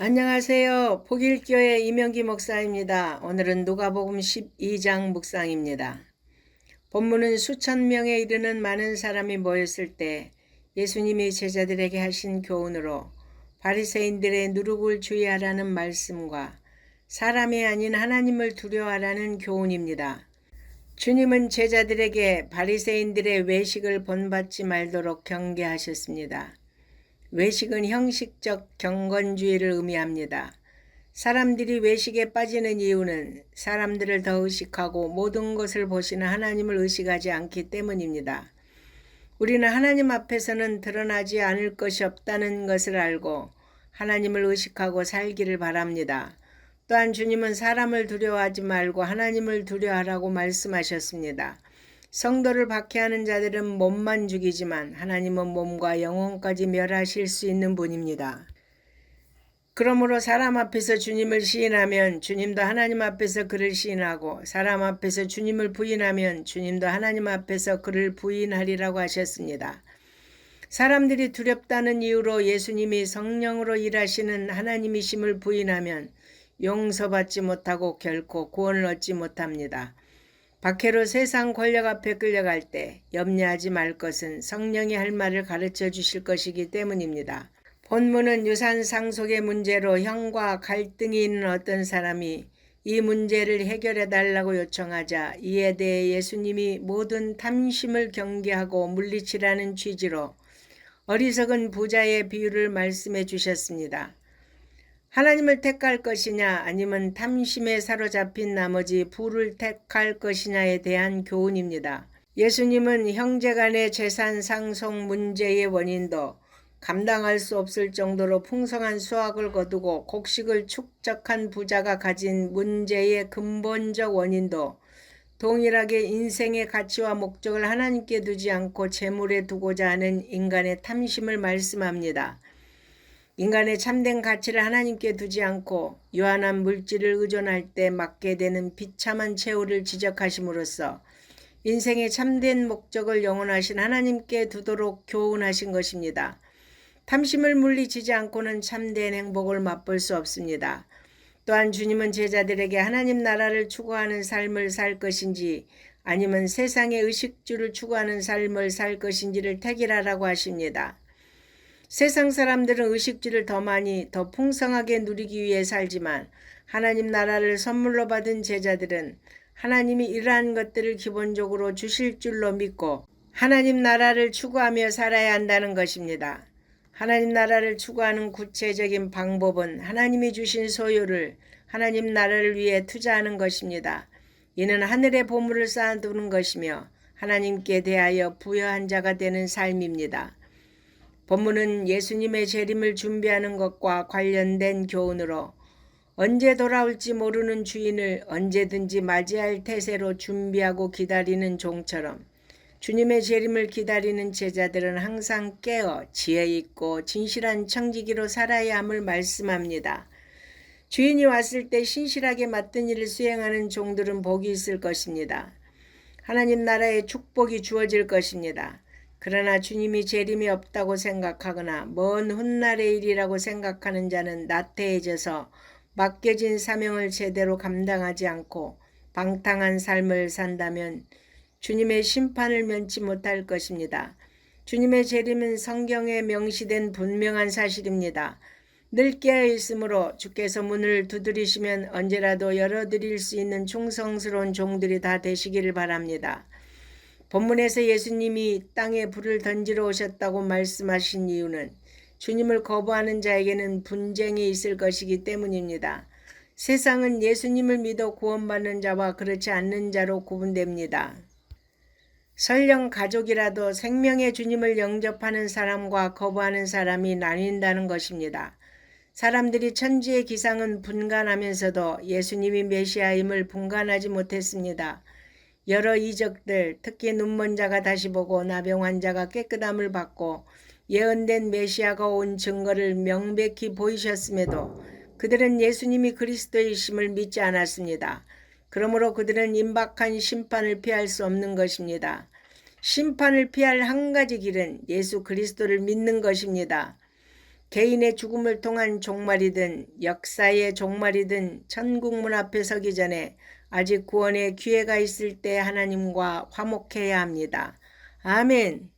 안녕하세요. 복일교회 이명기 목사입니다. 오늘은 누가복음 12장 묵상입니다. 본문은 수천 명에 이르는 많은 사람이 모였을 때 예수님이 제자들에게 하신 교훈으로 바리새인들의 누룩을 주의하라는 말씀과 사람이 아닌 하나님을 두려워하라는 교훈입니다. 주님은 제자들에게 바리새인들의 외식을 본받지 말도록 경계하셨습니다. 외식은 형식적 경건주의를 의미합니다. 사람들이 외식에 빠지는 이유는 사람들을 더 의식하고 모든 것을 보시는 하나님을 의식하지 않기 때문입니다. 우리는 하나님 앞에서는 드러나지 않을 것이 없다는 것을 알고 하나님을 의식하고 살기를 바랍니다. 또한 주님은 사람을 두려워하지 말고 하나님을 두려워하라고 말씀하셨습니다. 성도를 박해하는 자들은 몸만 죽이지만 하나님은 몸과 영혼까지 멸하실 수 있는 분입니다. 그러므로 사람 앞에서 주님을 시인하면 주님도 하나님 앞에서 그를 시인하고 사람 앞에서 주님을 부인하면 주님도 하나님 앞에서 그를 부인하리라고 하셨습니다. 사람들이 두렵다는 이유로 예수님이 성령으로 일하시는 하나님이심을 부인하면 용서받지 못하고 결코 구원을 얻지 못합니다. 박해로 세상 권력 앞에 끌려갈 때 염려하지 말 것은 성령이 할 말을 가르쳐 주실 것이기 때문입니다. 본문은 유산 상속의 문제로 형과 갈등이 있는 어떤 사람이 이 문제를 해결해 달라고 요청하자 이에 대해 예수님이 모든 탐심을 경계하고 물리치라는 취지로 어리석은 부자의 비유를 말씀해 주셨습니다. 하나님을 택할 것이냐 아니면 탐심에 사로잡힌 나머지 부를 택할 것이냐에 대한 교훈입니다. 예수님은 형제간의 재산 상속 문제의 원인도 감당할 수 없을 정도로 풍성한 수확을 거두고 곡식을 축적한 부자가 가진 문제의 근본적 원인도 동일하게 인생의 가치와 목적을 하나님께 두지 않고 재물에 두고자 하는 인간의 탐심을 말씀합니다. 인간의 참된 가치를 하나님께 두지 않고 유한한 물질을 의존할 때 맞게 되는 비참한 최후를 지적하심으로써 인생의 참된 목적을 영원하신 하나님께 두도록 교훈하신 것입니다. 탐심을 물리치지 않고는 참된 행복을 맛볼 수 없습니다. 또한 주님은 제자들에게 하나님 나라를 추구하는 삶을 살 것인지 아니면 세상의 의식주를 추구하는 삶을 살 것인지를 택일하라고 하십니다. 세상 사람들은 의식주를 더 많이 더 풍성하게 누리기 위해 살지만 하나님 나라를 선물로 받은 제자들은 하나님이 이러한 것들을 기본적으로 주실 줄로 믿고 하나님 나라를 추구하며 살아야 한다는 것입니다. 하나님 나라를 추구하는 구체적인 방법은 하나님이 주신 소유를 하나님 나라를 위해 투자하는 것입니다. 이는 하늘의 보물을 쌓아두는 것이며 하나님께 대하여 부여한 자가 되는 삶입니다. 본문은 예수님의 재림을 준비하는 것과 관련된 교훈으로 언제 돌아올지 모르는 주인을 언제든지 맞이할 태세로 준비하고 기다리는 종처럼 주님의 재림을 기다리는 제자들은 항상 깨어 지혜 있고 진실한 청지기로 살아야 함을 말씀합니다. 주인이 왔을 때 신실하게 맡은 일을 수행하는 종들은 복이 있을 것입니다. 하나님 나라의 축복이 주어질 것입니다. 그러나 주님이 재림이 없다고 생각하거나 먼 훗날의 일이라고 생각하는 자는 나태해져서 맡겨진 사명을 제대로 감당하지 않고 방탕한 삶을 산다면 주님의 심판을 면치 못할 것입니다. 주님의 재림은 성경에 명시된 분명한 사실입니다. 늘 깨어 있으므로 주께서 문을 두드리시면 언제라도 열어드릴 수 있는 충성스러운 종들이 다 되시기를 바랍니다. 본문에서 예수님이 땅에 불을 던지러 오셨다고 말씀하신 이유는 주님을 거부하는 자에게는 분쟁이 있을 것이기 때문입니다. 세상은 예수님을 믿어 구원받는 자와 그렇지 않는 자로 구분됩니다. 설령 가족이라도 생명의 주님을 영접하는 사람과 거부하는 사람이 나뉜다는 것입니다. 사람들이 천지의 기상은 분간하면서도 예수님이 메시아임을 분간하지 못했습니다. 여러 이적들, 특히 눈먼 자가 다시 보고 나병 환자가 깨끗함을 받고 예언된 메시아가 온 증거를 명백히 보이셨음에도 그들은 예수님이 그리스도이심을 믿지 않았습니다. 그러므로 그들은 임박한 심판을 피할 수 없는 것입니다. 심판을 피할 한 가지 길은 예수 그리스도를 믿는 것입니다. 개인의 죽음을 통한 종말이든 역사의 종말이든 천국 문 앞에 서기 전에 아직 구원의 기회가 있을 때 하나님과 화목해야 합니다. 아멘.